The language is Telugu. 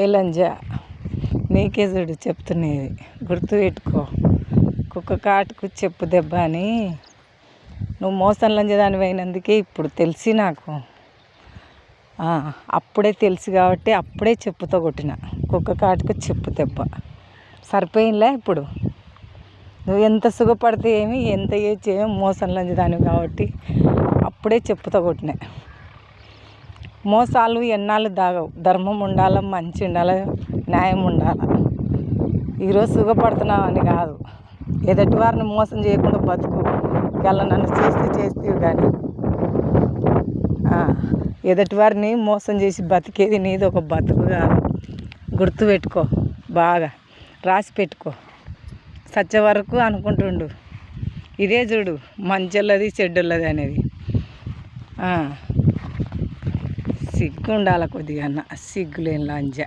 ఏ లంజా నీకే చూడు చెప్తున్నది, గుర్తుపెట్టుకో. కుక్క కాటుకు చెప్పు దెబ్బ అని నువ్వు మోసం లంజదాని అయినందుకే ఇప్పుడు తెలిసి నాకు అప్పుడే తెలుసు కాబట్టి అప్పుడే చెప్పుతో కొట్టిన. కుక్క కాటుకు చెప్పు దెబ్బ సరిపోయిందిలే. ఇప్పుడు నువ్వు ఎంత సుఖపడితే ఏమి, ఎంత ఏమి మోసం లంజదాని కాబట్టి అప్పుడే చెప్పుతో కొట్టిన. మోసాలు ఎన్నాళ్ళు దాగవు. ధర్మం ఉండాలి, మంచి ఉండాలి, న్యాయం ఉండాలి. ఈరోజు సుఖపడుతున్నావు అని కాదు, ఎదుటి వారిని మోసం చేయకుండా బతుకు. ఇలా నన్ను చేస్తేవి కానీ ఎదుటి వారిని మోసం చేసి బతికేది నీది ఒక బతుకు కాదు. గుర్తుపెట్టుకో, బాగా రాసి పెట్టుకో. సచ్చే వరకు అనుకుంటుండు ఇదే చూడు, మంచోళ్ళది చెడ్డోళ్ళది అనేది. సిగ్గు ఉండాలి కొద్దిగా, సిగ్గులేని లంజ.